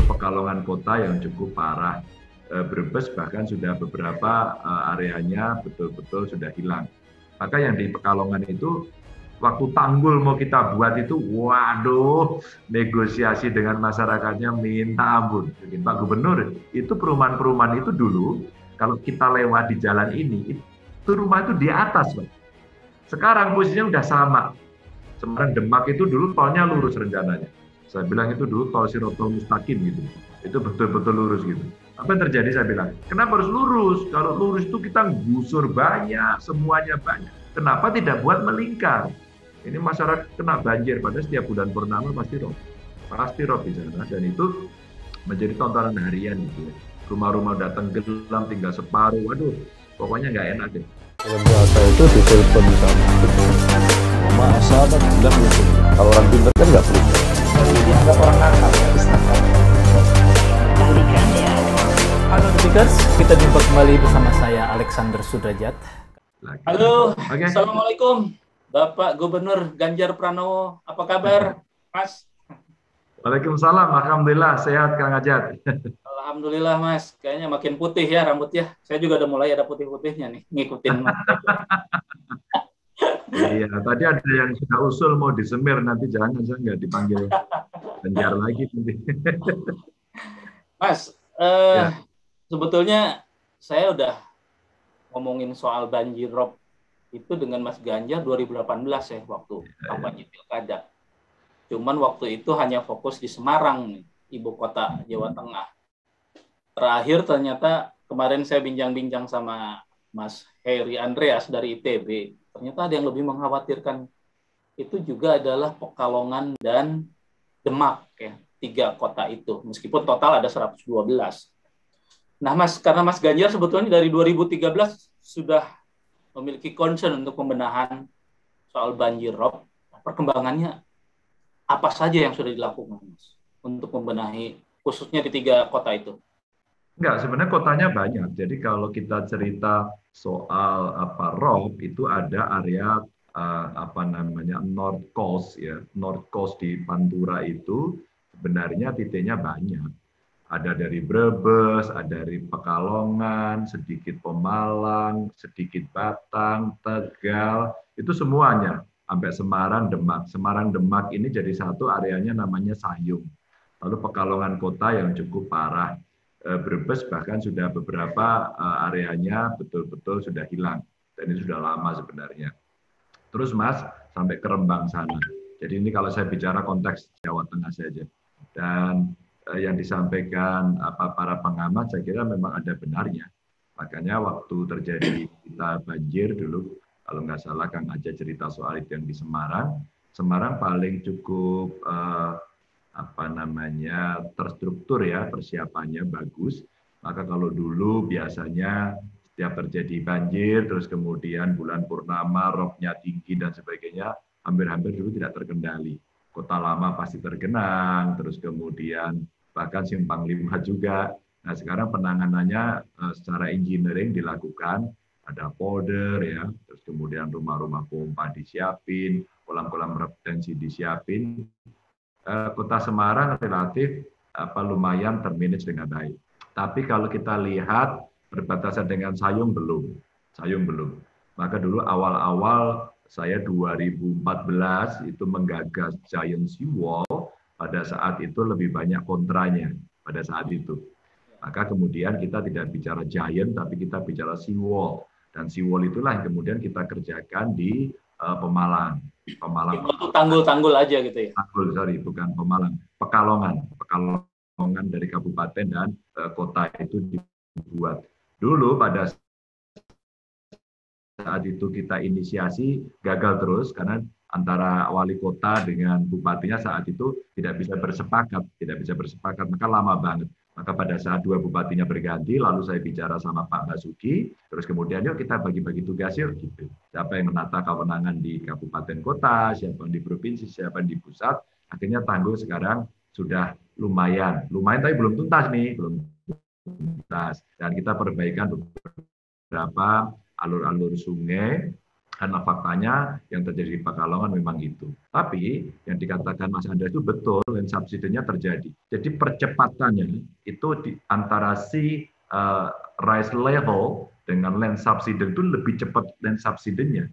Pekalongan kota yang cukup parah. Brebes bahkan sudah beberapa areanya betul-betul sudah hilang. Maka yang di Pekalongan itu waktu tanggul mau kita buat itu, waduh, negosiasi dengan masyarakatnya minta ampun. Jadi, Pak Gubernur, itu perumahan-perumahan itu dulu, kalau kita lewat di jalan ini, itu rumah itu di atas, Pak. Sekarang posisinya udah sama. Semarang Demak itu dulu tolnya lurus rencananya. Saya bilang itu dulu tol Sirotol Mustaqim gitu. Itu betul-betul lurus gitu. Apa yang terjadi saya bilang, kenapa harus lurus? Kalau lurus itu kita gusur banyak, semuanya banyak. Kenapa tidak buat melingkar? Ini masyarakat kena banjir, pada setiap bulan purnama pasti rob. Pasti rob di sana. Dan itu menjadi tontonan harian gitu ya. Rumah-rumah udah tenggelam, tinggal separuh. Waduh, pokoknya nggak enak deh. Film puasa itu ditelepon sama maaf sahabat bilang gitu. Kalau orang pintar kan nggak perlu. Dianggap orang nakal, habis nakal. Halo Speakers, kita jumpa kembali bersama saya Alexander Sudrajat. Halo, Oke. Assalamualaikum Bapak Gubernur Ganjar Pranowo, apa kabar Mas? Waalaikumsalam, Alhamdulillah, sehat Kang Ajat. Alhamdulillah Mas, kayaknya makin putih ya rambutnya. Saya juga udah mulai ada putih-putihnya nih, ngikutin Mas. Iya, tadi ada yang sudah usul mau disemir, nanti jangan saya nggak dipanggil Ganjar lagi nanti. Mas, Ya. sebetulnya saya udah ngomongin soal banjir rob itu dengan Mas Ganjar 2018 ya, waktu kampanye pilkada. Cuman waktu itu hanya fokus di Semarang, nih, ibu kota Jawa Tengah. Terakhir ternyata kemarin saya bincang-bincang sama Mas Heri Andreas dari ITB. Ternyata ada yang lebih mengkhawatirkan. Itu juga adalah Pekalongan dan Demak, ya, 3 kota itu. Meskipun total ada 112. Nah Mas, karena Mas Ganjar sebetulnya dari 2013 sudah memiliki concern untuk pembenahan soal banjir rob. Perkembangannya apa saja yang sudah dilakukan Mas untuk membenahi khususnya di 3 kota itu? Enggak, sebenarnya kotanya banyak. Jadi kalau kita cerita soal rob itu ada area North Coast ya, North Coast di Pantura itu sebenarnya titiknya banyak. Ada dari Brebes, ada dari Pekalongan, sedikit Pemalang, sedikit Batang, Tegal, itu semuanya sampai Semarang, Demak. Semarang, Demak ini jadi satu areanya namanya Sayung. Lalu Pekalongan kota yang cukup parah. Brebes bahkan sudah beberapa areanya betul-betul sudah hilang. Dan ini sudah lama sebenarnya. Terus Mas, sampai ke Rembang sana. Jadi ini kalau saya bicara konteks Jawa Tengah saja. Dan yang disampaikan para pengamat, saya kira memang ada benarnya. Makanya waktu terjadi kita banjir dulu, kalau nggak salah Kang Aja cerita soal itu yang di Semarang. Semarang paling cukup terstruktur ya, persiapannya bagus. Maka kalau dulu biasanya setiap terjadi banjir, terus kemudian bulan purnama, robnya tinggi dan sebagainya, hampir-hampir dulu tidak terkendali. Kota Lama pasti tergenang, terus kemudian bahkan Simpang 5 juga. Nah sekarang penanganannya secara engineering dilakukan, ada polder ya, terus kemudian rumah-rumah pompa disiapin, kolam-kolam retensi disiapin. Kota Semarang relatif lumayan termanage dengan baik. Tapi kalau kita lihat berbatasan dengan Sayung belum. Maka dulu awal-awal saya 2014 itu menggagas Giant Seawall, pada saat itu lebih banyak kontranya pada saat itu. Maka kemudian kita tidak bicara giant, tapi kita bicara seawall. Dan seawall itulah yang kemudian kita kerjakan di Pemalang. Itu tanggul-tanggul aja gitu ya? Tanggul, sorry, bukan Pemalang. Pekalongan dari kabupaten dan kota itu dibuat. Dulu pada saat itu kita inisiasi, gagal terus karena antara wali kota dengan bupatinya saat itu tidak bisa bersepakat, maka lama banget. Maka pada saat 2 bupatinya berganti, lalu saya bicara sama Pak Basuki, terus kemudian yuk kita bagi-bagi tugas yuk gitu. Siapa yang menata kewenangan di kabupaten kota, siapa yang di provinsi, siapa yang di pusat. Akhirnya tanggul sekarang sudah lumayan tapi belum tuntas nih, belum tuntas. Dan kita perbaikan beberapa alur-alur sungai Karena faktanya yang terjadi di Pekalongan memang itu. Tapi yang dikatakan Mas Andreas itu betul, land subsidence-nya terjadi. Jadi percepatannya itu di antara si rise level dengan land subsidence itu lebih cepat land subsidence-nya.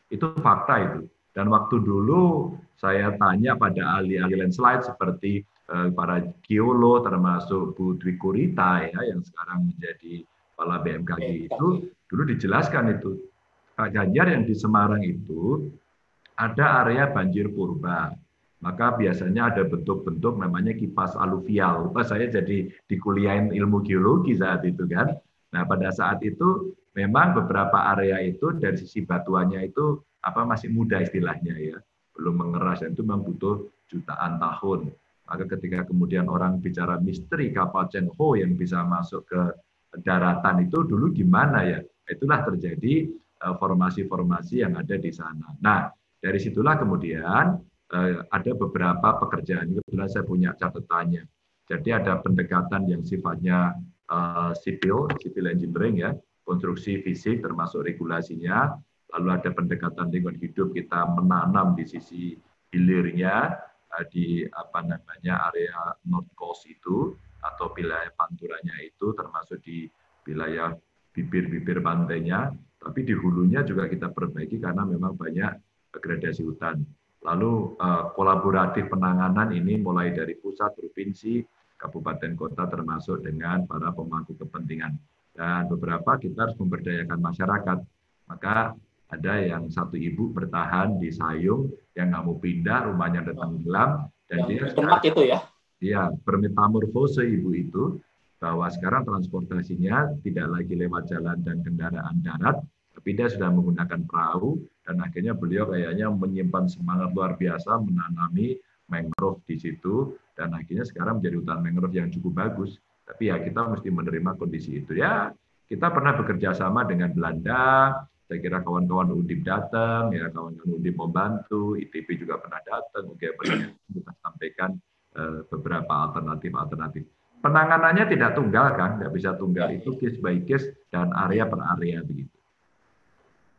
Itu fakta itu. Dan waktu dulu saya tanya pada ahli-ahli landslide seperti para geolog termasuk Bu Dwi Kurita ya yang sekarang menjadi kepala BMKG itu dulu dijelaskan itu Pak Ganjar yang di Semarang itu ada area banjir purba. Maka biasanya ada bentuk-bentuk namanya kipas aluvial. Saya jadi dikuliahin ilmu geologi saat itu kan. Nah pada saat itu memang beberapa area itu dari sisi batuannya itu masih muda istilahnya ya, belum mengeras dan itu memang butuh jutaan tahun. Maka ketika kemudian orang bicara misteri kapal Cheng Ho yang bisa masuk ke daratan itu dulu gimana ya? Itulah terjadi formasi-formasi yang ada di sana. Nah, dari situlah kemudian ada beberapa pekerjaan. Kebetulan saya punya catatannya. Jadi ada pendekatan yang sifatnya civil engineering ya, konstruksi fisik termasuk regulasinya. Lalu ada pendekatan lingkungan hidup, kita menanam di sisi hilirnya di area North Coast itu atau wilayah panturanya itu termasuk di wilayah bibir-bibir pantainya, tapi di hulunya juga kita perbaiki karena memang banyak gradasi hutan. Lalu kolaboratif penanganan ini mulai dari pusat, provinsi, kabupaten, kota termasuk dengan para pemangku kepentingan. Dan beberapa kita harus memberdayakan masyarakat. Maka ada yang satu ibu bertahan di Sayung yang nggak mau pindah, rumahnya ada tenggelam dan dia itu ya. Iya, bermetamorfose ibu itu bahwa sekarang transportasinya tidak lagi lewat jalan dan kendaraan darat, tapi dia sudah menggunakan perahu dan akhirnya beliau kayaknya menyimpan semangat luar biasa menanami mangrove di situ dan akhirnya sekarang menjadi hutan mangrove yang cukup bagus. Tapi ya kita mesti menerima kondisi itu ya. Kita pernah bekerja sama dengan Belanda. Saya kira kawan-kawan Undip datang, ya kawan-kawan Undip membantu, ITB juga pernah datang, oke kita sampaikan beberapa alternatif. Penanganannya tidak tunggal kan, nggak bisa tunggal itu case by case dan area per area begitu.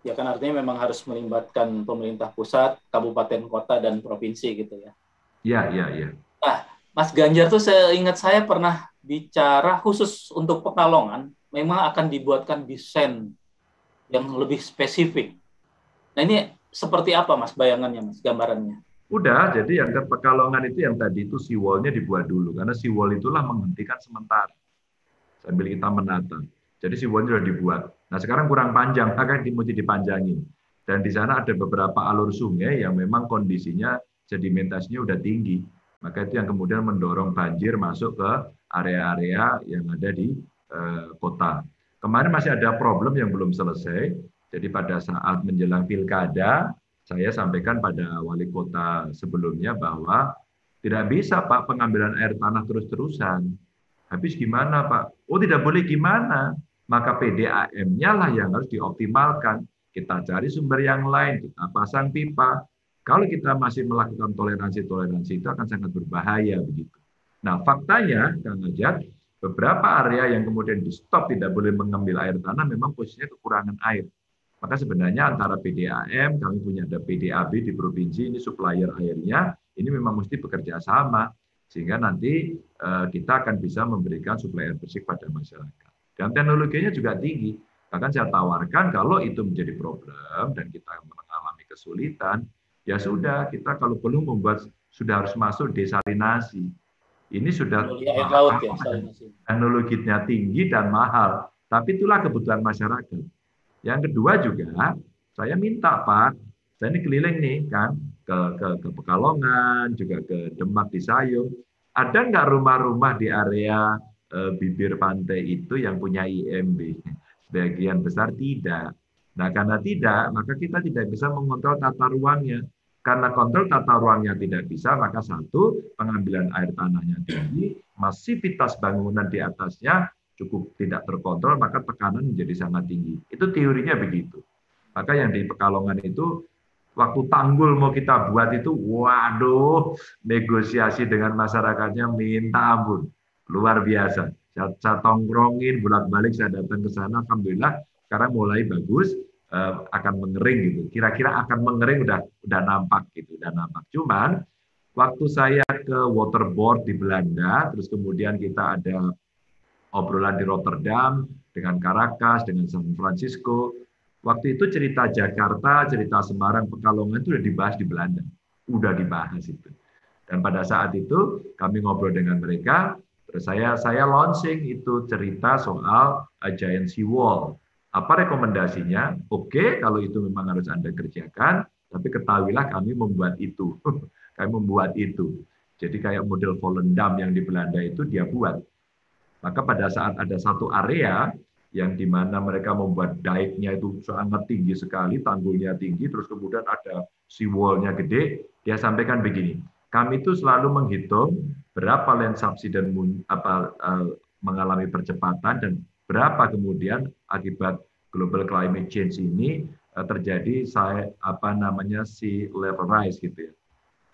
Ya kan artinya memang harus melibatkan pemerintah pusat, kabupaten, kota dan provinsi gitu ya. Iya. Nah, Mas Ganjar tuh seingat saya pernah bicara khusus untuk Pekalongan, memang akan dibuatkan desain yang lebih spesifik. Nah ini seperti apa Mas bayangannya, Mas, gambarannya? Udah, jadi yang ke Pekalongan itu yang tadi itu seawall-nya dibuat dulu, karena seawall itulah menghentikan sementara sambil kita menata. Jadi seawall-nya sudah dibuat. Nah sekarang kurang panjang, maka mesti dipanjangin. Dan di sana ada beberapa alur sungai yang memang kondisinya sedimentasinya udah tinggi. Maka itu yang kemudian mendorong banjir masuk ke area-area yang ada di kota. Kemarin masih ada problem yang belum selesai. Jadi pada saat menjelang pilkada, saya sampaikan pada wali kota sebelumnya bahwa tidak bisa Pak pengambilan air tanah terus-terusan. Habis gimana Pak? Oh tidak boleh gimana? Maka PDAM-nya lah yang harus dioptimalkan. Kita cari sumber yang lain, kita pasang pipa. Kalau kita masih melakukan toleransi itu akan sangat berbahaya begitu. Nah faktanya, Kang Ajat, beberapa area yang kemudian di stop tidak boleh mengambil air tanah memang posisinya kekurangan air. Maka sebenarnya antara PDAM, kami punya ada PDAB di provinsi, ini supplier airnya, ini memang mesti bekerja sama. Sehingga nanti kita akan bisa memberikan suplai air bersih pada masyarakat. Dan teknologinya juga tinggi. Bahkan saya tawarkan kalau itu menjadi problem dan kita mengalami kesulitan, ya sudah, kita kalau perlu membuat, sudah harus masuk desalinasi. Ini sudah teknologinya tinggi dan mahal, tapi itulah kebutuhan masyarakat. Yang kedua juga, saya minta Pak, saya ini keliling nih kan ke Pekalongan, juga ke Demak di Sayung. Ada nggak rumah-rumah di area bibir pantai itu yang punya IMB? Sebagian besar tidak. Nah karena tidak, maka kita tidak bisa mengontrol tata ruangnya. Karena kontrol tata ruangnya tidak bisa, maka satu, pengambilan air tanahnya tinggi, masivitas bangunan di atasnya cukup tidak terkontrol, maka tekanan menjadi sangat tinggi. Itu teorinya begitu. Maka yang di Pekalongan itu, waktu tanggul mau kita buat itu, waduh, negosiasi dengan masyarakatnya minta ampun. Luar biasa. Saya tongkrongin, bolak-balik saya datang ke sana, alhamdulillah, sekarang mulai bagus. akan mengering gitu. Kira-kira akan mengering udah nampak gitu, udah nampak. Cuman waktu saya ke waterboard di Belanda, terus kemudian kita ada obrolan di Rotterdam, dengan Caracas, dengan San Francisco. Waktu itu cerita Jakarta, cerita Semarang, Pekalongan itu udah dibahas di Belanda. Udah dibahas itu. Dan pada saat itu kami ngobrol dengan mereka, terus saya launching itu cerita soal a giant sea wall. Apa rekomendasinya? Oke, kalau itu memang harus Anda kerjakan, tapi ketahuilah kami membuat itu. Kami membuat itu. Jadi kayak model Volendam yang di Belanda itu dia buat. Maka pada saat ada satu area yang di mana mereka membuat dike-nya itu sangat tinggi sekali, tanggulnya tinggi, terus kemudian ada seawall-nya gede, dia sampaikan begini, kami itu selalu menghitung berapa land subsidence mengalami percepatan dan berapa kemudian akibat global climate change ini terjadi sea level rise gitu ya.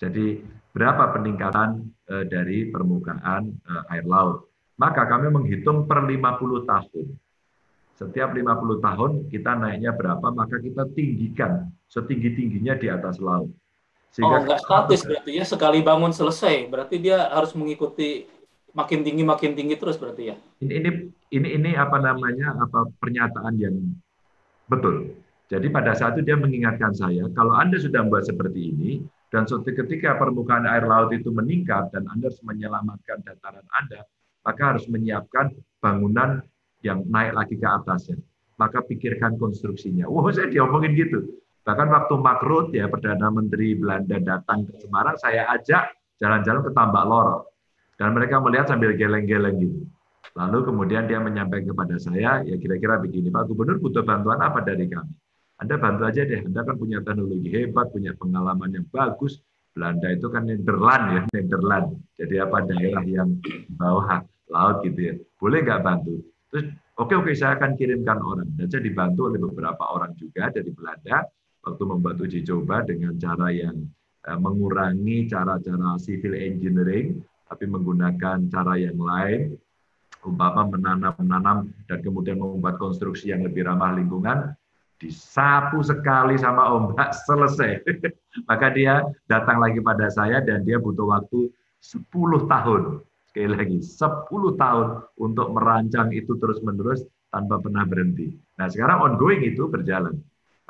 Jadi berapa peningkatan dari permukaan air laut. Maka kami menghitung per 50 tahun. Setiap 50 tahun kita naiknya berapa, maka kita tinggikan setinggi-tingginya di atas laut. Sehingga nggak statis berarti ya, sekali bangun selesai. Berarti dia harus mengikuti makin tinggi terus berarti ya. Ini pernyataan yang betul. Jadi pada saat itu dia mengingatkan saya, kalau Anda sudah membuat seperti ini, dan suatu ketika permukaan air laut itu meningkat dan Anda harus menyelamatkan dataran Anda, maka harus menyiapkan bangunan yang naik lagi ke atasnya. Maka pikirkan konstruksinya. Saya diomongin gitu. Bahkan waktu Mark Rutte, ya Perdana Menteri Belanda datang ke Semarang, saya ajak jalan-jalan ke Tambak Lorok. Dan mereka melihat sambil geleng-geleng gitu. Lalu kemudian dia menyampaikan kepada saya, ya kira-kira begini, Pak Gubernur butuh bantuan apa dari kami? Anda bantu aja deh, Anda kan punya teknologi hebat, punya pengalaman yang bagus. Belanda itu kan Nederland. Jadi daerah yang di bawah laut gitu ya. Boleh nggak bantu? Terus oke, saya akan kirimkan orang. Dan saya dibantu oleh beberapa orang juga dari Belanda waktu membuat uji coba dengan cara yang mengurangi cara-cara civil engineering, tapi menggunakan cara yang lain, umpama menanam dan kemudian membuat konstruksi yang lebih ramah lingkungan, disapu sekali sama ombak, selesai. Maka dia datang lagi pada saya dan dia butuh waktu 10 tahun. Sekali lagi, 10 tahun untuk merancang itu terus-menerus tanpa pernah berhenti. Nah, sekarang ongoing itu berjalan.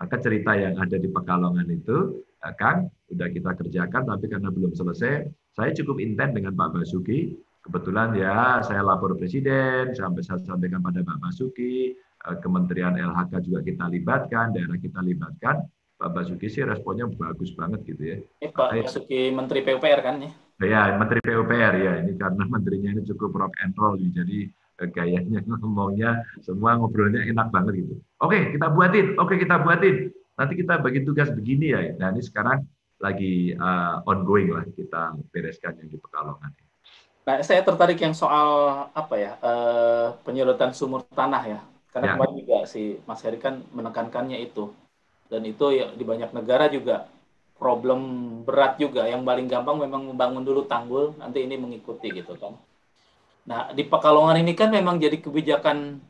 Maka cerita yang ada di Pekalongan itu, Kang, udah kita kerjakan, tapi karena belum selesai, saya cukup intent dengan Pak Basuki. Kebetulan ya, saya lapor Presiden, sampai saya sampaikan pada Pak Basuki, Kementerian LHK juga kita libatkan, daerah kita libatkan. Pak Basuki sih responnya bagus banget gitu ya. Pak Basuki Menteri PUPR kan ya? Ya, Menteri PUPR ya. Ini karena menterinya ini cukup rock and roll, jadi gayanya ngomongnya semua ngobrolnya enak banget gitu. Oke, kita buatin. Nanti kita bagi tugas begini ya. Nah ini sekarang lagi ongoing lah kita bereskan yang di Pekalongan. Nah, saya tertarik yang soal penyedotan sumur tanah ya. Karena kemarin juga si Mas Heri kan menekankannya itu. Dan itu ya, di banyak negara juga problem berat juga. Yang paling gampang memang membangun dulu tanggul, nanti ini mengikuti gitu kan. Nah, di Pekalongan ini kan memang jadi kebijakan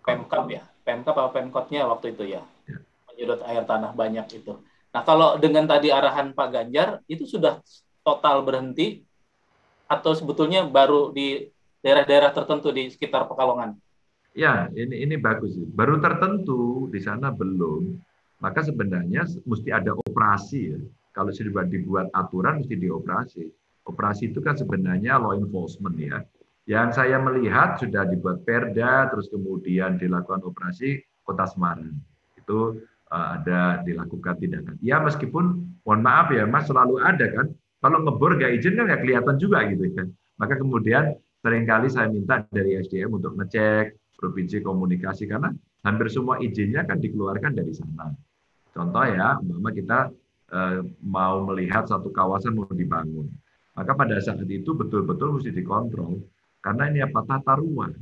Pemkab ya. Pemkab apa Pemkotnya waktu itu ya. Menyedot air tanah banyak itu. Nah, kalau dengan tadi arahan Pak Ganjar, itu sudah total berhenti atau sebetulnya baru di daerah-daerah tertentu di sekitar Pekalongan? Ya, ini bagus. Baru tertentu di sana belum. Maka sebenarnya mesti ada operasi ya. Kalau sudah dibuat aturan mesti dioperasi. Operasi itu kan sebenarnya law enforcement ya. Yang saya melihat sudah dibuat perda, terus kemudian dilakukan operasi Kota Semarang. Itu ada dilakukan tindakan. Ya meskipun, mohon maaf ya Mas, selalu ada kan. Kalau ngebor nggak izin kan nggak kelihatan juga gitu kan. Maka kemudian seringkali saya minta dari SDM untuk ngecek provinsi komunikasi karena hampir semua izinnya kan dikeluarkan dari sana. Contoh ya, umpama kita mau melihat satu kawasan mau dibangun. Maka pada saat itu betul-betul mesti dikontrol karena ini tata ruang.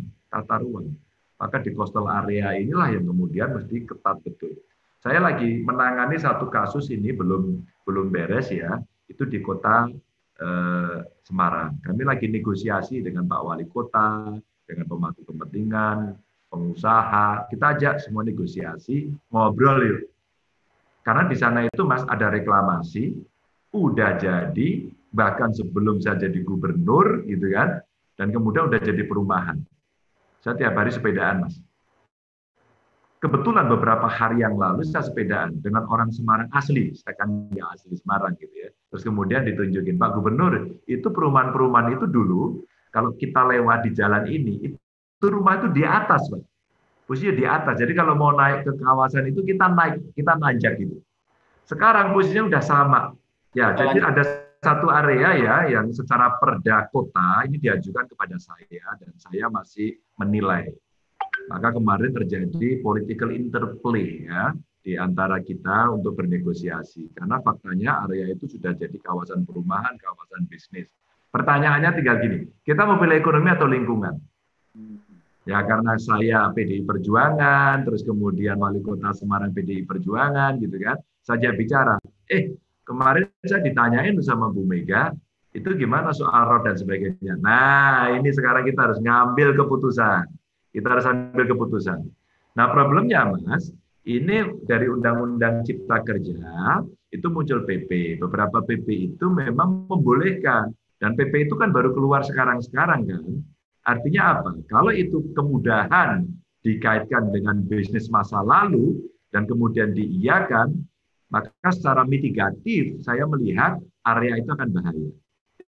Maka di coastal area inilah yang kemudian mesti ketat betul. Saya lagi menangani satu kasus ini belum beres ya, itu di kota Semarang. Kami lagi negosiasi dengan Pak Wali Kota, dengan pemangku kepentingan, pengusaha, kita ajak semua negosiasi, ngobrol yuk. Karena di sana itu Mas ada reklamasi, udah jadi, bahkan sebelum saya jadi gubernur gitu kan, dan kemudian udah jadi perumahan. Saya tiap hari sepedaan Mas. Kebetulan beberapa hari yang lalu saya sepedaan dengan orang Semarang asli, saya kan nggak asli Semarang gitu ya. Terus kemudian ditunjukin, Pak Gubernur, itu perumahan-perumahan itu dulu, kalau kita lewat di jalan ini, itu rumah itu di atas, Pak. Posisinya di atas. Jadi kalau mau naik ke kawasan itu kita naik, kita nanjak gitu. Sekarang posisinya udah sama. Ya, jadi ada satu area ya yang secara perda kota ini diajukan kepada saya dan saya masih menilai. Maka kemarin terjadi political interplay ya di antara kita untuk bernegosiasi. Karena faktanya area itu sudah jadi kawasan perumahan, kawasan bisnis. Pertanyaannya tinggal gini, kita mau pilih ekonomi atau lingkungan? Ya karena saya PDI Perjuangan, terus kemudian Wali Kota Semarang PDI Perjuangan gitu kan, saja bicara. Kemarin saya ditanyain sama Bu Mega, itu gimana soal ROT dan sebagainya. Nah ini sekarang kita harus ngambil keputusan. Kita harus ambil keputusan. Nah problemnya Mas, ini dari Undang-Undang Cipta Kerja, itu muncul PP. Beberapa PP itu memang membolehkan. Dan PP itu kan baru keluar sekarang-sekarang kan. Artinya apa? Kalau itu kemudahan dikaitkan dengan bisnis masa lalu, dan kemudian diiyakan, maka secara mitigatif saya melihat area itu akan bahaya.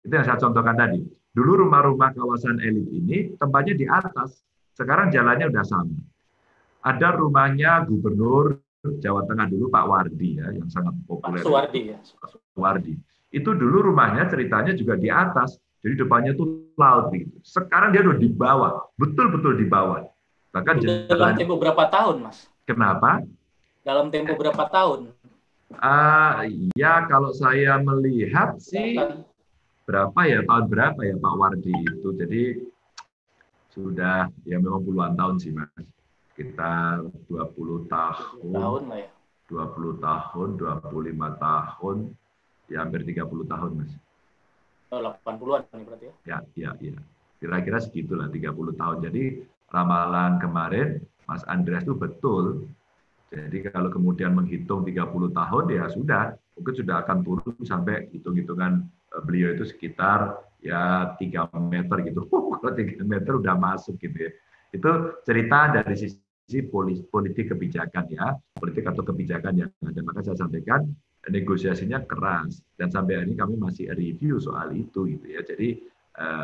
Itu yang saya contohkan tadi. Dulu rumah-rumah kawasan elit ini tempatnya di atas. Sekarang jalannya udah sama. Ada rumahnya Gubernur Jawa Tengah dulu Pak Wardi ya, yang sangat populer. Pak Suwardi ya. Wardi. Itu dulu rumahnya ceritanya juga di atas. Jadi depannya tuh laut gitu. Sekarang dia udah di bawah, betul-betul di bawah. Bahkan dalam tempo berapa tahun, Mas? Kenapa? Dalam tempo berapa tahun? Ya kalau saya melihat sih berapa ya tahun berapa ya Pak Wardi itu. Jadi sudah ya memang puluhan tahun sih Mas. Sekitar 20 tahun. Lah ya. 20 tahun, 25 tahun, ya hampir 30 tahun Mas. 80-an nih berarti ya? Ya. Kira-kira segitulah 30 tahun. Jadi ramalan kemarin Mas Andreas itu betul. Jadi kalau kemudian menghitung 30 tahun ya sudah, mungkin sudah akan turun sampai hitung-hitungan beliau itu sekitar ya 3 meter gitu. Kalau 3 meter udah masuk gitu ya. Itu cerita dari sisi politik kebijakan ya, politik atau kebijakan yang ada. Maka saya sampaikan negosiasinya keras dan sampai hari ini kami masih review soal itu gitu ya. Jadi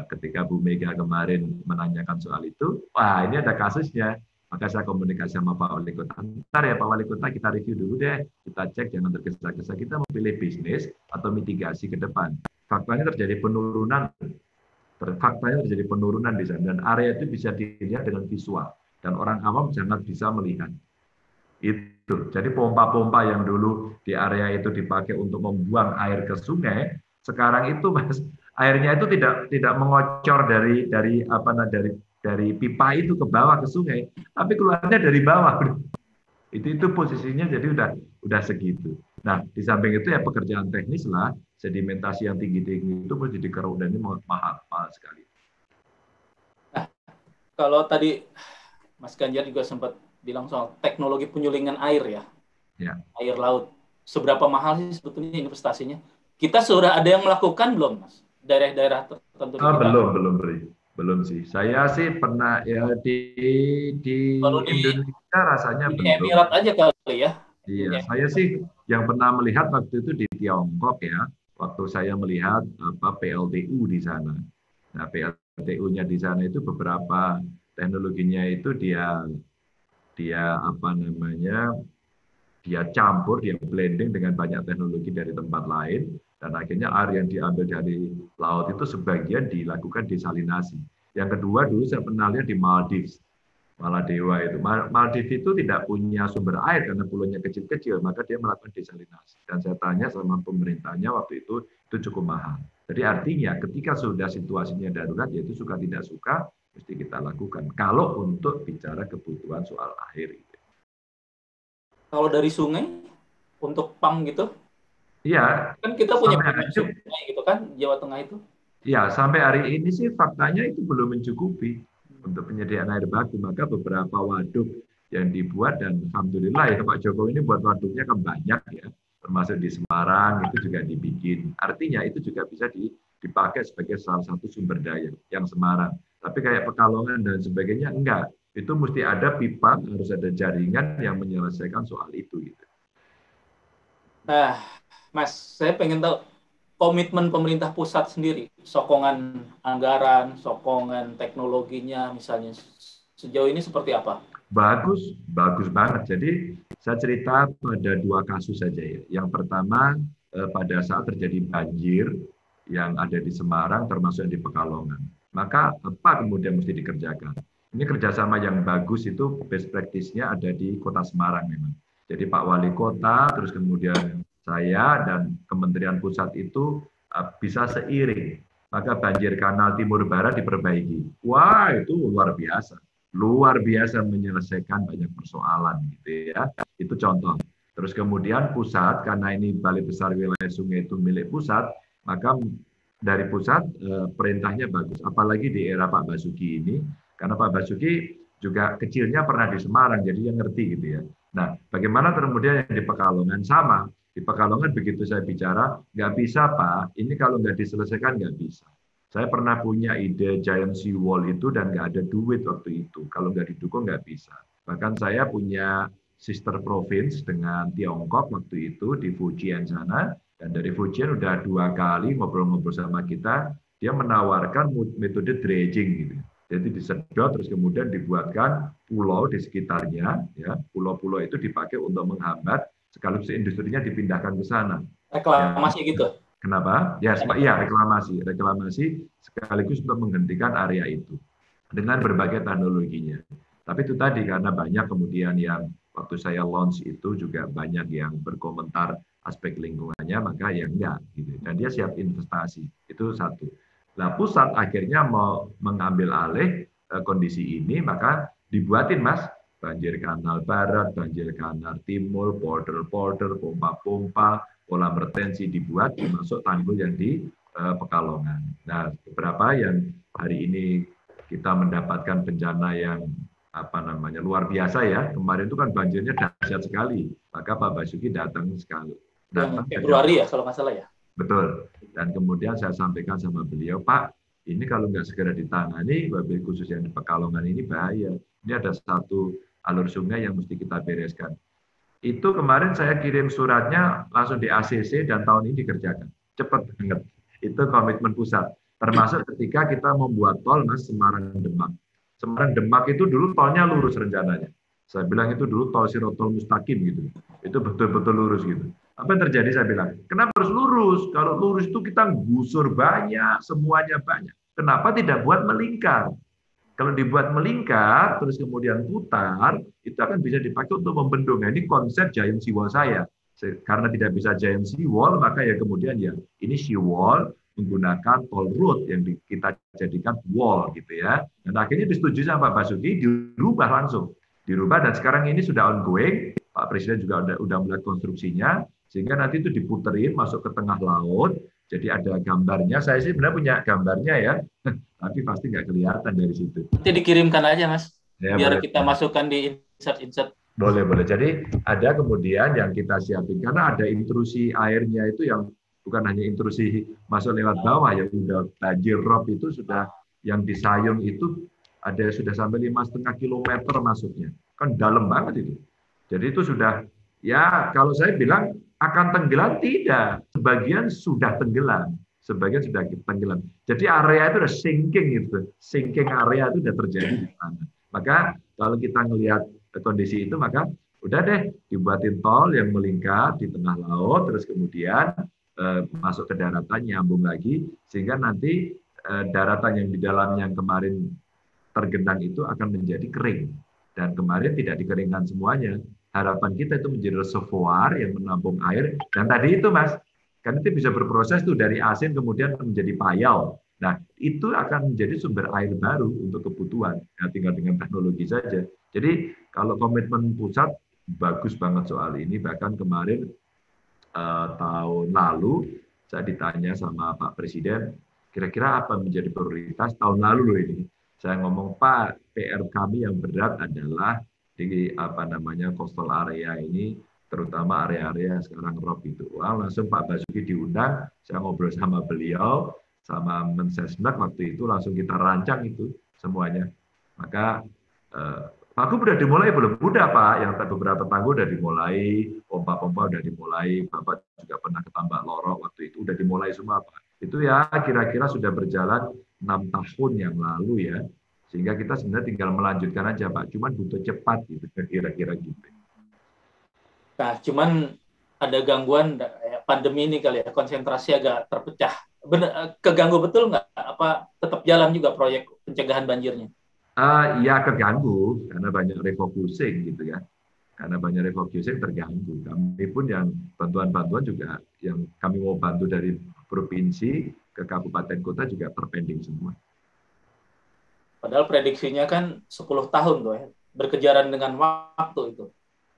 ketika Bu Mega kemarin menanyakan soal itu, wah ini ada kasusnya. Maka saya komunikasi sama Pak Wali Kota. Ntar ya Pak Wali Kota kita review dulu deh, kita cek jangan tergesa-gesa kita mau pilih bisnis atau mitigasi ke depan. Faktanya terjadi penurunan. Faktanya terjadi penurunan di sana dan area itu bisa dilihat dengan visual dan orang awam sangat bisa melihat. Itu. Jadi pompa-pompa yang dulu di area itu dipakai untuk membuang air ke sungai, sekarang itu Mas, airnya itu tidak mengocor dari pipa itu ke bawah ke sungai, tapi keluarnya dari bawah. Itu posisinya jadi udah segitu. Nah, di samping itu ya pekerjaan teknis lah, sedimentasi yang tinggi-tinggi itu menjadi keruk dan ini mahal sekali. Nah, kalau tadi Mas Ganjar juga sempat bilang soal teknologi penyulingan air ya. Air laut. Seberapa mahal sih sebetulnya investasinya? Kita sudah ada yang melakukan belum, Mas? Daerah-daerah tertentu. Belum sih. Saya sih pernah ya di Indonesia rasanya di belum. Emirat aja kali ya. Iya, saya sih yang pernah melihat waktu itu di Tiongkok ya. Waktu saya melihat PLTU di sana. Nah, PLTU-nya di sana itu beberapa teknologinya itu dia campur, dia blending dengan banyak teknologi dari tempat lain, dan akhirnya air yang diambil dari laut itu sebagian dilakukan desalinasi. Yang kedua dulu saya pernah lihat di Maldives, Maladewa itu. Maldives itu tidak punya sumber air karena pulaunya kecil-kecil, maka dia melakukan desalinasi. Dan saya tanya sama pemerintahnya waktu itu cukup mahal. Jadi artinya ketika sudah situasinya darurat, yaitu suka tidak suka, mesti kita lakukan. Kalau untuk bicara kebutuhan soal air. Kalau dari sungai, untuk PAM gitu? Iya. Kan kita punya sungai gitu kan, Jawa Tengah itu? Ya, sampai hari ini sih faktanya itu belum mencukupi. untuk penyediaan air baku, maka beberapa waduk yang dibuat, dan alhamdulillah ya Pak Jokowi ini buat waduknya kan banyak ya, termasuk di Semarang itu juga dibikin. Artinya itu juga bisa dipakai sebagai salah satu sumber daya yang Semarang. Tapi kayak Pekalongan dan sebagainya enggak. Itu mesti ada pipa, harus ada jaringan yang menyelesaikan soal itu gitu. Nah, Mas, saya pengen tahu komitmen pemerintah pusat sendiri, sokongan anggaran, sokongan teknologinya misalnya sejauh ini seperti apa? Bagus, bagus banget. Jadi saya cerita pada 2 kasus saja ya. Yang pertama pada saat terjadi banjir yang ada di Semarang termasuk yang di Pekalongan. Maka apa kemudian mesti dikerjakan? Ini kerjasama yang bagus itu best practice-nya ada di Kota Semarang memang. Jadi Pak Wali Kota, terus kemudian saya dan Kementerian Pusat itu bisa seiring. Maka banjir kanal Timur Barat diperbaiki. Wah, itu luar biasa menyelesaikan banyak persoalan gitu ya. Itu contoh. Terus kemudian pusat, karena ini Balai Besar Wilayah Sungai itu milik pusat, maka dari pusat perintahnya bagus. Apalagi di era Pak Basuki ini, karena Pak Basuki juga kecilnya pernah di Semarang, jadi yang ngerti gitu ya. Nah, bagaimana kemudian yang di Pekalongan sama? Di Pekalongan begitu saya bicara, nggak bisa Pak, ini kalau nggak diselesaikan nggak bisa. Saya pernah punya ide giant sea wall itu dan nggak ada duit waktu itu. Kalau nggak didukung nggak bisa. Bahkan saya punya sister province dengan Tiongkok waktu itu di Fujian sana. Dan dari Fujian udah 2 kali ngobrol-ngobrol sama kita. Dia menawarkan metode dredging gitu. Jadi disedot terus kemudian dibuatkan pulau di sekitarnya. Ya, pulau-pulau itu dipakai untuk menghambat sekaligus industrinya dipindahkan ke sana. Reklamasi ya. gitu. Kenapa? Ya, reklamasi sekaligus untuk menghentikan area itu dengan berbagai teknologinya. Tapi itu tadi karena banyak kemudian yang waktu saya launch itu juga banyak yang berkomentar aspek lingkungannya, maka ya enggak gitu. Dan dia siap investasi. Itu satu. Nah, pusat akhirnya mau mengambil alih kondisi ini, maka dibuatin Mas banjir kanal barat, banjir kanal timur, border, pompa-pompa, kolam retensi dibuat, termasuk tanggul yang di Pekalongan. Nah, beberapa yang hari ini kita mendapatkan bencana yang luar biasa ya. Kemarin itu kan banjirnya dahsyat sekali. Maka Pak Basuki datang sekali. Februari ya kalau nggak salah ya. Betul. Dan kemudian saya sampaikan sama beliau, Pak, ini kalau nggak segera ditangani, wabil khusus yang di Pekalongan ini bahaya. Ini ada satu alur sungai yang mesti kita bereskan. Itu kemarin saya kirim suratnya langsung di ACC dan tahun ini dikerjakan. Cepat banget. Itu komitmen pusat. Termasuk ketika kita membuat tol Mas Semarang-Demak. Semarang-Demak itu dulu tolnya lurus rencananya. Saya bilang itu dulu tol Sirotol Mustaqim gitu. Itu betul-betul lurus gitu. Apa yang terjadi saya bilang, kenapa harus lurus? Kalau lurus itu kita gusur banyak, semuanya banyak. Kenapa tidak buat melingkar? Kalau dibuat melingkar, terus kemudian putar, itu akan bisa dipakai untuk membendung. Nah, ini konsep giant sea wall saya. Karena tidak bisa giant sea wall, maka ya kemudian ya ini sea wall menggunakan toll road yang kita jadikan wall gitu ya. Dan akhirnya disetujui sama Pak Basuki, dirubah langsung. Dirubah dan sekarang ini sudah ongoing. Pak Presiden juga udah mulai konstruksinya, sehingga nanti itu diputerin masuk ke tengah laut. Jadi ada gambarnya. Saya sih sebenarnya punya gambarnya ya. Tapi pasti nggak kelihatan dari situ. Nanti dikirimkan aja Mas, ya, biar boleh. kita masukkan di insert. Boleh. Jadi ada kemudian yang kita siapin, karena ada intrusi airnya itu yang bukan hanya intrusi masuk lewat bawah, ya udah banjir rob itu sudah yang di Sayung itu ada sudah sampai 5,5 kilometer masuknya. Kan dalam banget itu. Jadi itu sudah, ya kalau saya bilang akan tenggelam tidak, sebagian sudah tenggelam. Sebagian sudah tenggelam. Jadi area itu udah sinking area itu sudah terjadi di sana. Maka kalau kita ngelihat kondisi itu, maka udah deh dibuatin tol yang melingkar di tengah laut, terus kemudian masuk ke daratan, nyambung lagi, sehingga nanti daratan yang di dalamnya yang kemarin tergenang itu akan menjadi kering. Dan kemarin tidak dikeringkan semuanya. Harapan kita itu menjadi reservoir yang menampung air. Dan tadi itu Mas, kan itu bisa berproses tuh dari asin kemudian menjadi payau. Nah, itu akan menjadi sumber air baru untuk kebutuhan. Nah, tinggal dengan teknologi saja. Jadi, kalau komitmen pusat bagus banget soal ini. Bahkan kemarin tahun lalu saya ditanya sama Pak Presiden, kira-kira apa menjadi prioritas tahun lalu loh ini. Saya ngomong, Pak, PR kami yang berat adalah di coastal area ini, terutama area-area sekarang rob itu. Wah, langsung Pak Basuki diundang, saya ngobrol sama beliau, sama Mensesnek waktu itu, langsung kita rancang itu semuanya. Maka Pak Gub udah dimulai belum? Udah Pak, yang beberapa tangguh udah dimulai, pompa-pompa udah dimulai, Bapak juga pernah ke Tambak Lorok waktu itu, udah dimulai semua Pak. Itu ya kira-kira sudah berjalan 6 tahun yang lalu ya, sehingga kita sebenarnya tinggal melanjutkan aja Pak, cuman butuh cepat gitu, kira-kira gitu. Nah, cuman ada gangguan pandemi ini kali ya, konsentrasi agak terpecah. Bener, keganggu betul nggak? Apa tetap jalan juga proyek pencegahan banjirnya? Ya keganggu karena banyak refocusing gitu ya. Karena banyak refocusing terganggu. Kami pun yang bantuan-bantuan juga yang kami mau bantu dari provinsi ke kabupaten kota juga terpending semua. Padahal prediksinya kan 10 tahun tuh ya, berkejaran dengan waktu itu.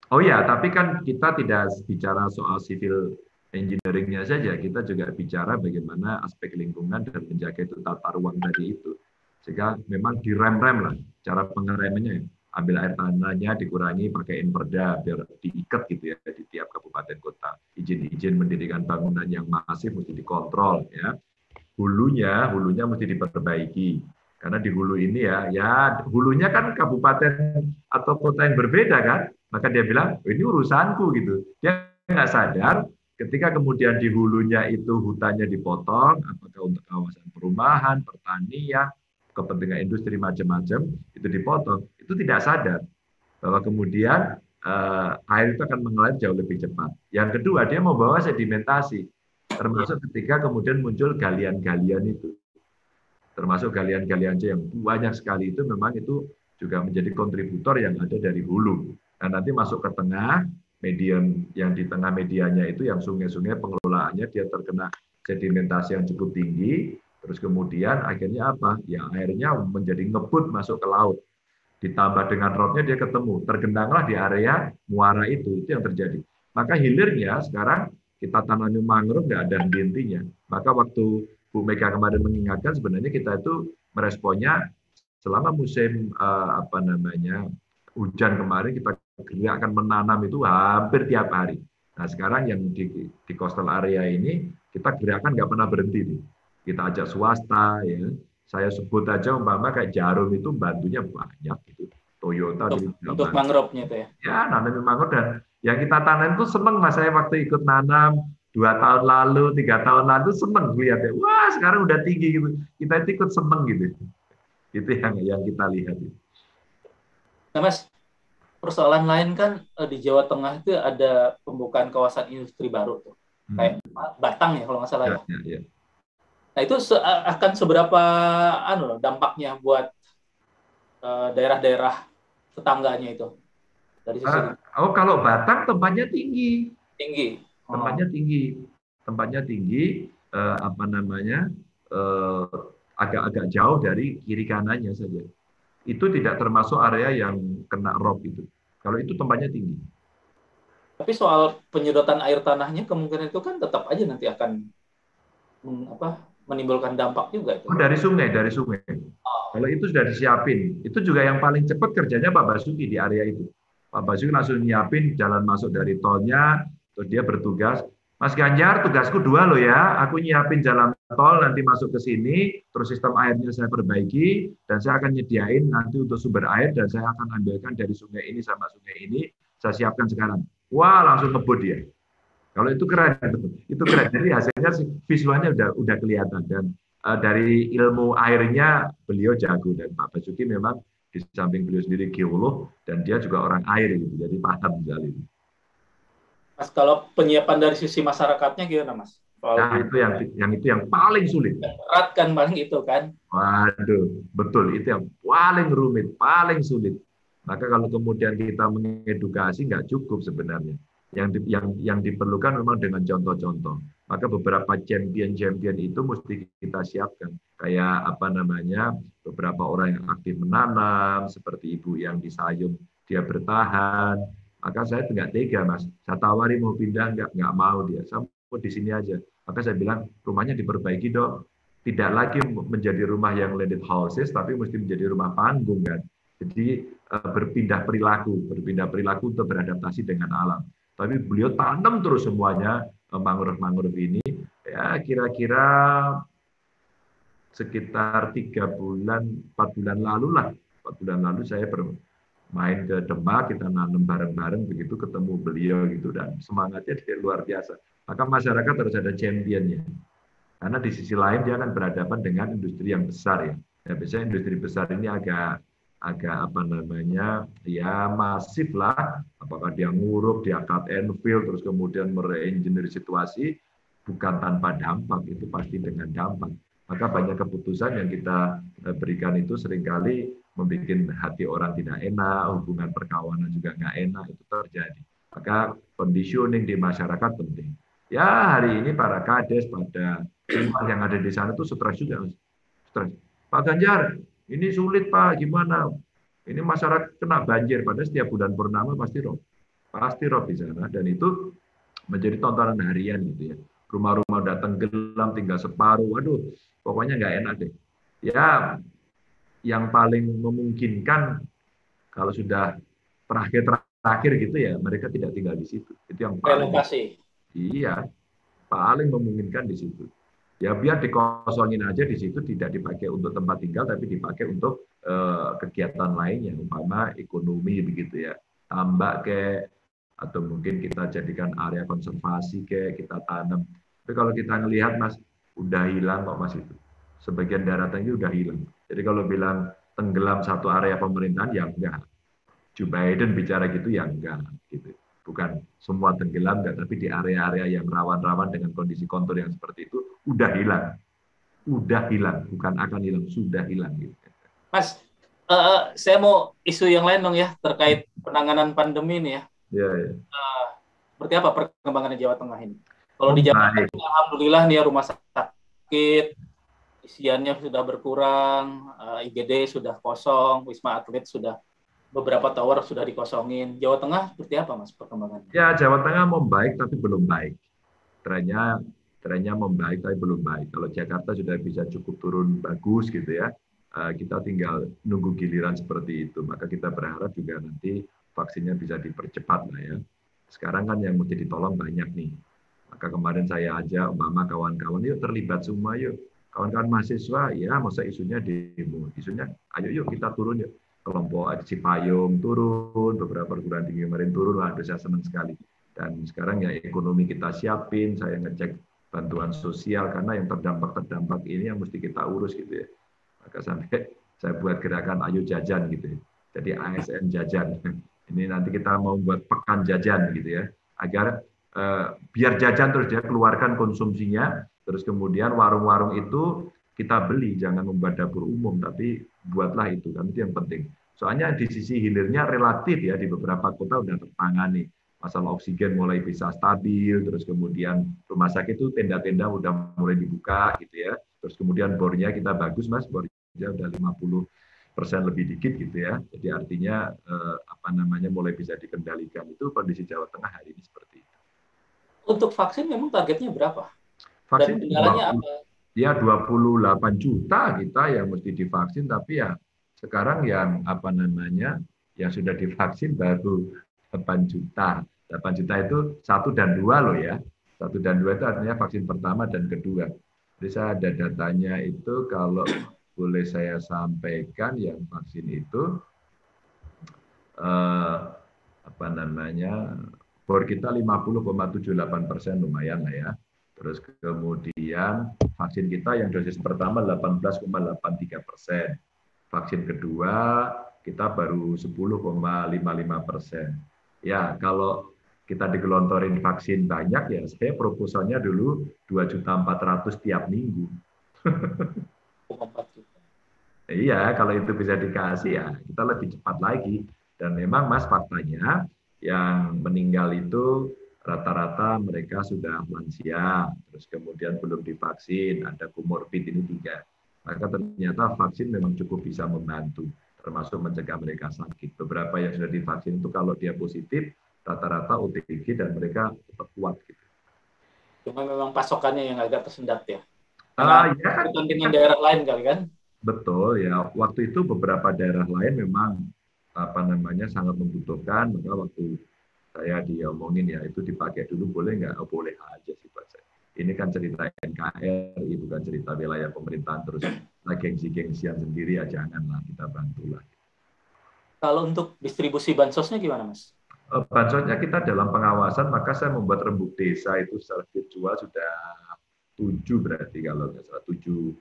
Oh ya, tapi kan kita tidak bicara soal civil engineering-nya saja, kita juga bicara bagaimana aspek lingkungan dan menjaga itu tata ruang tadi itu. Sehingga memang direm-rem lah, cara pengeremannya. Ambil air tanahnya dikurangi pakai inperda biar diikat gitu ya di tiap kabupaten kota. Izin-izin mendirikan bangunan yang masif mesti dikontrol ya. Hulunya mesti diperbaiki. Karena di hulu ini ya hulunya kan kabupaten atau kota yang berbeda kan. Maka dia bilang, oh, ini urusanku gitu. Dia nggak sadar ketika kemudian di hulunya itu hutannya dipotong, apakah untuk kawasan perumahan, pertanian, kepentingan industri macam-macam, itu dipotong. Itu tidak sadar bahwa kemudian air itu akan mengalir jauh lebih cepat. Yang kedua, dia membawa sedimentasi, termasuk ketika kemudian muncul galian-galian itu. Termasuk galian-galian yang banyak sekali itu memang itu juga menjadi kontributor yang ada dari hulu. Nah, nanti masuk ke tengah, medium yang di tengah medianya itu yang sungai-sungai pengelolaannya dia terkena sedimentasi yang cukup tinggi, terus kemudian akhirnya apa? Ya airnya menjadi ngebut masuk ke laut. Ditambah dengan robnya dia ketemu, tergenanglah di area muara itu yang terjadi. Maka hilirnya sekarang kita tanami mangrove nggak ada henti-hentinya. Maka waktu Bu Mega kemarin mengingatkan sebenarnya kita itu meresponnya selama musim hujan kemarin kita akan menanam itu hampir tiap hari. Nah sekarang yang di coastal area ini kita gerakan nggak pernah berhenti nih. Kita ajak swasta ya. Saya sebut aja umpama kayak Jarum itu bantunya banyak gitu. Toyota untuk mangrove-nya itu ya. Ya nanam mangrove dan yang kita tanam itu seneng Mas saya waktu ikut nanam 2 tahun lalu, 3 tahun lalu seneng lihatnya. Wah, sekarang udah tinggi gitu. Kita itu ikut seneng gitu. Itu yang kita lihat. Nah, Mas, persoalan lain kan di Jawa Tengah itu ada pembukaan kawasan industri baru tuh. Kayak Batang ya kalau nggak salah ya. Ya. Nah, itu akan seberapa dampaknya buat daerah-daerah tetangganya itu dari sisi kalau Batang tempatnya tinggi. tinggi. Tempatnya tinggi, agak-agak jauh dari kiri kanannya saja. Itu tidak termasuk area yang kena rob itu. Kalau itu tempatnya tinggi. Tapi soal penyedotan air tanahnya kemungkinan itu kan tetap aja nanti akan menimbulkan dampak juga itu. Oh, dari sungai. Kalau itu sudah disiapin, itu juga yang paling cepat kerjanya Pak Basuki di area itu. Pak Basuki langsung nyiapin jalan masuk dari tolnya, terus dia bertugas, Mas Ganjar, tugasku 2 loh ya, aku nyiapin jalan tol, nanti masuk ke sini, terus sistem airnya saya perbaiki, dan saya akan nyediain nanti untuk sumber air, dan saya akan ambilkan dari sungai ini sama sungai ini, saya siapkan sekarang. Wah, langsung ngebut dia. Kalau itu keren, itu keren. Jadi hasilnya visualnya udah kelihatan, dan dari ilmu airnya beliau jago, dan Pak Basuki memang di samping beliau sendiri geolog, dan dia juga orang air, gitu, jadi paham sekali. Mas, kalau penyiapan dari sisi masyarakatnya gimana, Mas? Nah, itu yang paling sulit. Berat kan paling itu kan. Waduh, betul. Itu yang paling rumit, paling sulit. Maka kalau kemudian kita mengedukasi nggak cukup sebenarnya. Yang diperlukan memang dengan contoh-contoh. Maka beberapa champion itu mesti kita siapkan. Kayak beberapa orang yang aktif menanam, seperti ibu yang di Sayung, dia bertahan. Maka saya nggak tega, Mas. Saya tawari mau pindah, nggak mau dia. Saya mau di sini aja. Maka saya bilang, rumahnya diperbaiki dong. tidak lagi menjadi rumah yang landed houses, tapi mesti menjadi rumah panggung kan. Jadi berpindah perilaku untuk beradaptasi dengan alam. Tapi beliau tanam terus semuanya mangrove-mangrove ini. Ya kira-kira sekitar 4 bulan lalu lah. 4 bulan lalu saya bermain ke Demak, kita nanam bareng-bareng, begitu ketemu beliau gitu, dan semangatnya dia luar biasa. Maka masyarakat harus ada championnya. Karena di sisi lain dia akan berhadapan dengan industri yang besar ya. Ya biasanya industri besar ini agak apa namanya ya masif lah. Apakah dia nguruk, dia cut and fill, terus kemudian mereengineer situasi, bukan tanpa dampak, itu pasti dengan dampak. Maka banyak keputusan yang kita berikan itu seringkali membuat hati orang tidak enak, hubungan perkawanan juga nggak enak, itu terjadi. Maka conditioning di masyarakat penting. Ya hari ini para kades, pada semua yang ada di sana itu stres juga. Stres. Pak Ganjar, ini sulit Pak, gimana? Ini masyarakat kena banjir, pada setiap bulan purnama pasti rob. Pasti rob di sana, dan itu menjadi tontonan harian gitu ya. Rumah-rumah udah tenggelam, tinggal separuh, waduh, pokoknya nggak enak deh. Ya, yang paling memungkinkan kalau sudah terakhir gitu ya, mereka tidak tinggal di situ. Itu yang paling. Iya, paling memungkinkan di situ. Ya biar dikosongin aja di situ, tidak dipakai untuk tempat tinggal, tapi dipakai untuk kegiatan lainnya, umpama ekonomi begitu ya, tambak kayak, atau mungkin kita jadikan area konservasi kayak, kita tanam. Tapi kalau kita ngelihat Mas, udah hilang kok Mas itu. Sebagian daratannya udah hilang. Jadi kalau bilang tenggelam satu area pemerintahan, ya enggak. Joe Biden bicara gitu, ya enggak. Gitu. Bukan semua tenggelam, enggak, tapi di area-area yang rawan-rawan dengan kondisi kontur yang seperti itu, udah hilang. Udah hilang, bukan akan hilang, sudah hilang. Gitu. Mas, saya mau isu yang lain dong ya, terkait penanganan pandemi ini ya. Ya. Seperti apa perkembangan di Jawa Tengah ini? Kalau di Jawa Tengah, alhamdulillah nih rumah sakit isiannya sudah berkurang, IGD sudah kosong, Wisma Atlet sudah beberapa tower sudah dikosongin. Jawa Tengah seperti apa Mas perkembangannya? Ya Jawa Tengah membaik tapi belum baik. Trennya membaik tapi belum baik. Kalau Jakarta sudah bisa cukup turun bagus gitu ya. Kita tinggal nunggu giliran seperti itu. Maka kita berharap juga nanti vaksinnya bisa dipercepat lah ya. Sekarang kan yang mesti ditolong banyak nih. Maka kemarin saya ajak umpama kawan-kawan, yuk terlibat semua yuk. Kawan-kawan mahasiswa, ya masa isunya demo. Isunya, ayo yuk kita turun yuk. Kelompok Cipayung turun, beberapa perguruan tinggi kemarin turun lah, saya senang sekali. Dan sekarang ya ekonomi kita siapin, saya ngecek bantuan sosial, karena yang terdampak ini yang mesti kita urus gitu ya. Maka sampai saya buat gerakan ayo jajan gitu ya. Jadi ASN jajan. Ini nanti kita mau buat pekan jajan gitu ya, agar biar jajan terus dia keluarkan konsumsinya, terus kemudian warung-warung itu kita beli, jangan membuat dapur umum, tapi buatlah itu, kan itu yang penting. Soalnya di sisi hilirnya relatif ya, di beberapa kota udah tertangani. Masalah oksigen mulai bisa stabil, terus kemudian rumah sakit itu tenda-tenda udah mulai dibuka gitu ya. Terus kemudian bornya kita bagus Mas, bornya udah 50% lebih dikit gitu ya. Jadi artinya mulai bisa dikendalikan. Itu kondisi Jawa Tengah hari ini seperti itu. Untuk vaksin memang targetnya berapa? Vaksin dan kendalanya apa? Ya 28 juta kita yang mesti divaksin, tapi ya sekarang yang yang sudah divaksin baru 8 juta. 8 juta itu 1 dan 2 loh ya. 1 dan 2 itu artinya vaksin pertama dan kedua. Jadi saya ada datanya itu, kalau boleh saya sampaikan, yang vaksin itu bor kita 50,78%, lumayan lah ya. Terus kemudian vaksin kita yang dosis pertama 18,83%. Vaksin kedua kita baru 10,55%. Ya, kalau kita digelontorin vaksin banyak ya, saya proposalnya dulu 2.400.000 tiap minggu. Iya, kalau itu bisa dikasih ya kita lebih cepat lagi. Dan memang Mas, faktanya yang meninggal itu rata-rata mereka sudah lansia, terus kemudian belum divaksin, ada komorbid, ini 3. Maka ternyata vaksin memang cukup bisa membantu, termasuk mencegah mereka sakit. Beberapa yang sudah divaksin itu kalau dia positif, rata-rata OTG dan mereka tetap kuat. Gitu. Cuma memang pasokannya yang agak tersendat ya? Karena Ya kan, kepentingan daerah lain kali kan? betul ya. Waktu itu beberapa daerah lain memang apa namanya sangat membutuhkan, maka waktu saya diomongin ya itu dipakai dulu boleh nggak? Oh, boleh aja sih Pak. Ini kan cerita NKRI bukan cerita wilayah pemerintahan terus gengsi-gengsian sendiri ya janganlah kita bantulah. Kalau untuk distribusi bansosnya gimana, Mas? Bansosnya kita dalam pengawasan, maka saya membuat rembuk desa itu secara virtual sudah 7 berarti kalau nggak salah 7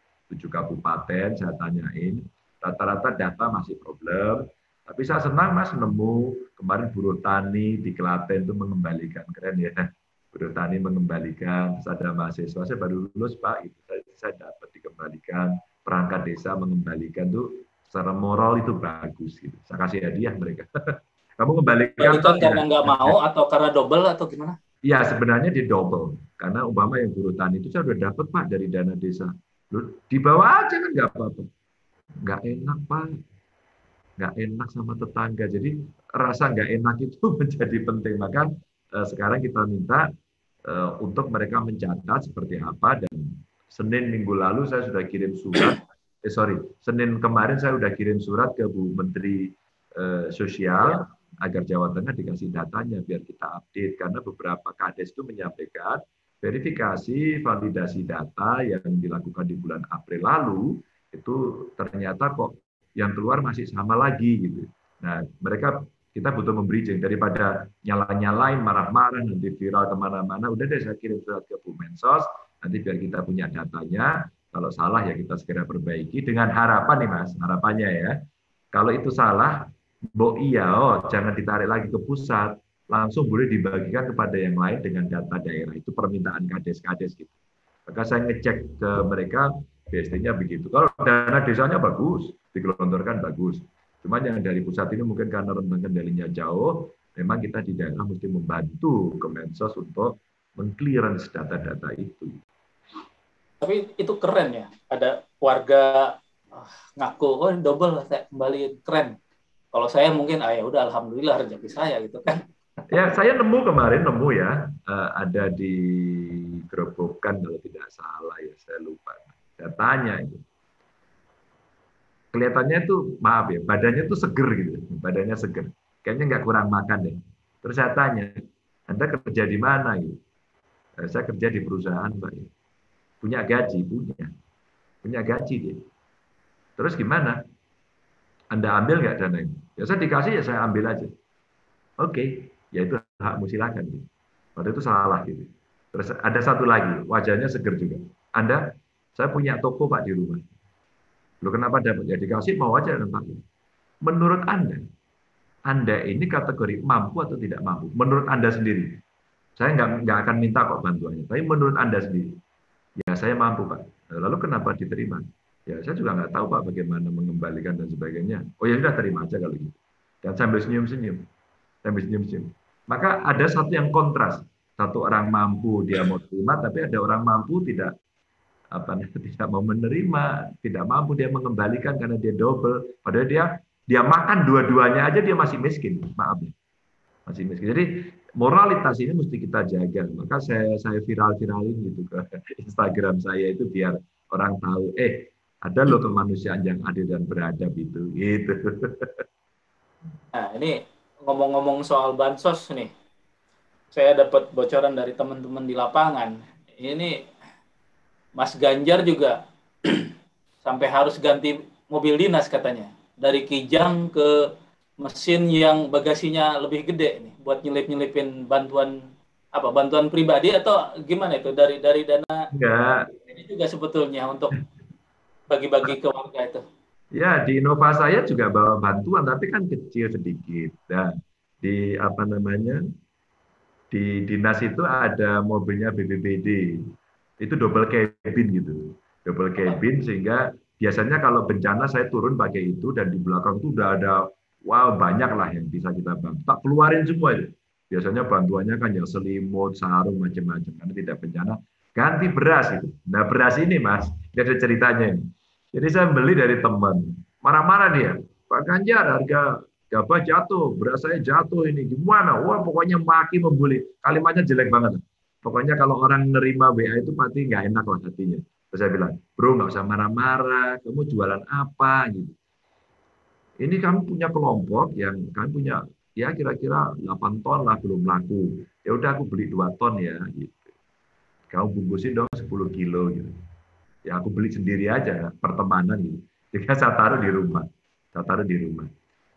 kabupaten saya tanyain, rata-rata data masih problem. Tapi saya senang Mas nemu kemarin buruh tani di Klaten itu mengembalikan, keren ya. Buruh tani mengembalikan, terus ada mahasiswa saya baru lulus Pak, itu saya dapat dikembalikan, perangkat desa mengembalikan tuh secara moral itu bagus gitu. Saya kasih hadiah mereka. Kamu kembalikan Balikan karena nggak mau atau karena double atau gimana? ya sebenarnya di double karena umpama yang buruh tani itu saya sudah dapat Pak dari dana desa. Loh, dibawa aja kan nggak apa-apa. Nggak enak Pak, nggak enak sama tetangga. Jadi rasa nggak enak itu menjadi penting. Maka sekarang kita minta untuk mereka mencatat seperti apa dan Senin minggu lalu saya sudah kirim surat. Senin kemarin saya sudah kirim surat ke Bu Menteri Sosial agar Jawa Tengah dikasih datanya biar kita update karena beberapa kades itu menyampaikan verifikasi validasi data yang dilakukan di bulan April lalu itu ternyata kok yang keluar masih sama lagi gitu. Nah, kita butuh membridging daripada nyala-nyalain, marah-marah, nanti viral kemana-mana. Udah deh saya kirim surat ke Bu Mensos, nanti biar kita punya datanya. Kalau salah ya kita segera perbaiki dengan harapan nih Mas, harapannya ya. Kalau itu salah, jangan ditarik lagi ke pusat, langsung boleh dibagikan kepada yang lain dengan data daerah. Itu permintaan kades-kades gitu. Maka saya ngecek ke mereka, BST-nya begitu. Kalau dana desanya bagus, digelontorkan bagus. Cuma yang dari pusat ini mungkin karena rentang kendalinya jauh, memang kita di daerah mesti membantu Kemensos untuk meng-clearance data-data itu. Tapi itu keren ya, ada warga ngaku, oh double saya kembali, keren. Kalau saya mungkin, ya udah alhamdulillah rezeki saya gitu kan. Ya, saya kemarin nemu ya, ada di Gerobokan kalau tidak salah ya, saya lupa. Saya tanya itu. Kelihatannya tuh, maaf ya, badannya tuh seger gitu, badannya seger. Kayaknya nggak kurang makan deh. Terus saya tanya, Anda kerja di mana gitu? Saya kerja di perusahaan, Pak. Punya gaji, punya gaji dia. Terus gimana? Anda ambil nggak dana ini? Ya saya dikasih ya saya ambil aja. Oke, ya itu hakmu silakan. Gitu. Pada itu salah gitu. Terus ada satu lagi, wajahnya seger juga. Saya punya toko Pak di rumah. Loh kenapa dapat? Ya dikasih mau aja Pak. Menurut Anda ini kategori mampu atau tidak mampu? Menurut Anda sendiri. Saya nggak akan minta kok bantuannya. Tapi menurut Anda sendiri. Ya saya mampu Pak. Lalu kenapa diterima? Ya saya juga nggak tahu Pak bagaimana mengembalikan dan sebagainya. Oh ya sudah terima aja kalau gitu. Dan sambil senyum-senyum. Maka ada satu yang kontras. Satu orang mampu dia mau terima, tapi ada orang mampu tidak mau menerima, tidak mampu dia mengembalikan karena dia double. Padahal dia makan dua-duanya aja dia masih miskin. Maaf ya. Masih miskin. Jadi moralitas ini mesti kita jaga. Maka saya viral-viralin gitu ke Instagram saya itu biar orang tahu, ada loh kemanusiaan yang adil dan beradab itu. Gitu. Nah, ini ngomong-ngomong soal bansos nih. Saya dapat bocoran dari teman-teman di lapangan. Ini Mas Ganjar juga sampai harus ganti mobil dinas katanya. Dari Kijang ke mesin yang bagasinya lebih gede nih buat nyelip-nyelipin bantuan pribadi atau gimana itu dari dana ini juga sebetulnya untuk bagi-bagi ke warga itu. Ya, di Innova saya juga bawa bantuan tapi kan kecil sedikit. Dan di di dinas itu ada mobilnya BPBD. Itu double cabin gitu. Double cabin sehingga biasanya kalau bencana saya turun pakai itu dan di belakang itu udah ada banyak lah yang bisa kita bantu. Tak keluarin semua itu. Biasanya bantuannya kan yang selimut, sarung, macam-macam. Karena tidak bencana. Ganti beras itu. Nah beras ini Mas, ini ada ceritanya ini. Jadi saya beli dari teman. Marah-marah dia. Pak Ganjar harga gabah jatuh, beras saya jatuh ini. Gimana? Wah pokoknya maki membuli. Kalimatnya jelek banget. Pokoknya kalau orang nerima WA itu pasti nggak enak lah hatinya. Terus saya bilang, bro nggak usah marah-marah, kamu jualan apa gitu. Ini kamu punya kelompok yang kamu punya ya kira-kira 8 ton lah belum laku. Ya udah aku beli 2 ton ya gitu. Kamu bungkusin dong 10 kilo gitu. Ya aku beli sendiri aja pertemanan gitu. Jadi saya taruh di rumah. Saya taruh di rumah.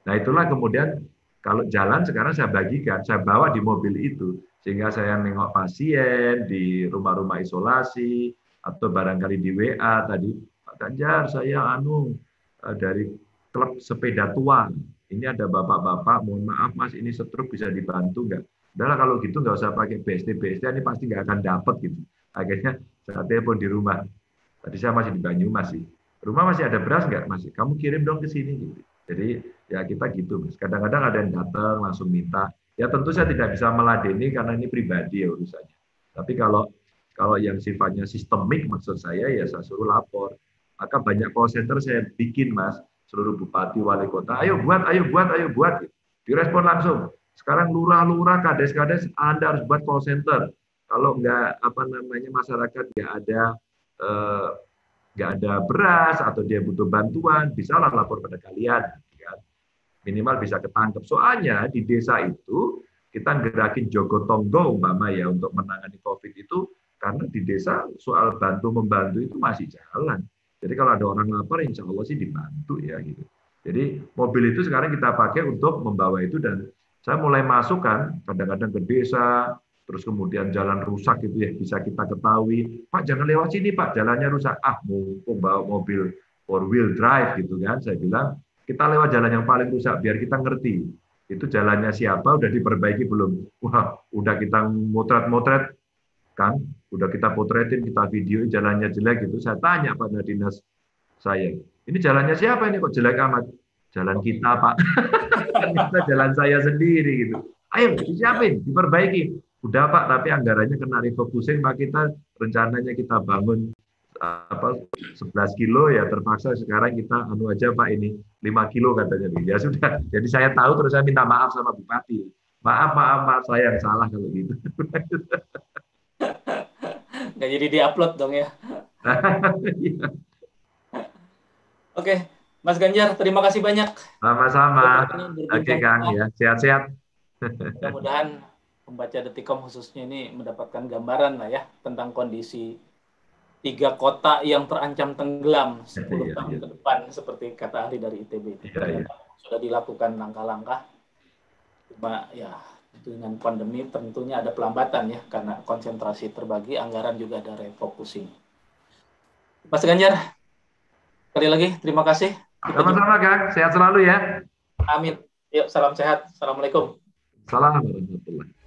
Nah itulah kemudian kalau jalan sekarang saya bagikan, saya bawa di mobil itu sehingga saya nengok pasien di rumah-rumah isolasi atau barangkali di WA tadi, Pak Ganjar saya dari klub sepeda tua. Ini ada bapak-bapak, mohon maaf mas, ini stroke bisa dibantu nggak? Udahlah kalau gitu nggak usah pakai BSD, ini pasti nggak akan dapat gitu. Akhirnya saya telepon di rumah. Tadi saya masih di Banyumas sih. Rumah masih ada beras nggak mas? Kamu kirim dong ke sini gitu. Jadi ya kita gitu mas. Kadang-kadang ada yang datang langsung minta. Ya tentu saya tidak bisa meladeni karena ini pribadi ya urusannya. Tapi kalau kalau yang sifatnya sistemik maksud saya ya saya suruh lapor. Maka banyak call center saya bikin mas, seluruh bupati wali kota, ayo buat, ayo buat, ayo buat. Direspon langsung. Sekarang lurah-lurah, kades-kades, Anda harus buat call center. Kalau nggak apa namanya masyarakat eh, nggak ada beras atau dia butuh bantuan, bisalah lapor pada kalian. Kan? Minimal bisa ketangkep. Soalnya di desa itu kita gerakin Jogotongo umpama ya untuk menangani COVID itu karena di desa soal bantu-membantu itu masih jalan. Jadi kalau ada orang lapar, insya Allah sih dibantu ya gitu. Jadi mobil itu sekarang kita pakai untuk membawa itu dan saya mulai masukkan kadang-kadang ke desa, terus kemudian jalan rusak itu ya bisa kita ketahui, Pak jangan lewat sini Pak, jalannya rusak. Ah mumpung bawa mobil four wheel drive gitu kan, saya bilang kita lewat jalan yang paling rusak biar kita ngerti itu jalannya siapa, udah diperbaiki belum. Wah udah kita motret-motret kan, udah kita potretin, kita video jalannya jelek gitu. Saya tanya pada dinas saya, ini jalannya siapa ini kok jelek amat? Jalan kita Pak. Ternyata jalan saya sendiri gitu. Ayo disiapin, diperbaiki. Udah Pak, tapi anggarannya kena refocusing Pak, kita rencananya kita bangun 11 kilo ya terpaksa sekarang kita aja Pak ini 5 kilo katanya. Ya sudah, jadi saya tahu terus saya minta maaf sama Bupati. Maaf saya yang salah kalau gitu. Nggak jadi diupload dong ya. Oke, Mas Ganjar, terima kasih banyak. Sama-sama. Oke Kang ya, sehat-sehat. Mudah-mudahan pembaca Detikom khususnya ini mendapatkan gambaran lah ya tentang kondisi 3 kota yang terancam tenggelam 10 tahun ke depan seperti kata ahli dari ITB. Sudah dilakukan langkah-langkah. Cuma ya dengan pandemi tentunya ada pelambatan ya karena konsentrasi terbagi, anggaran juga ada refocusing. Mas Ganjar, sekali lagi terima kasih. Sama-sama Kang, sehat selalu ya. Amin. Yuk, salam sehat. Assalamualaikum. Salam warahmatullahi wabarakatuh.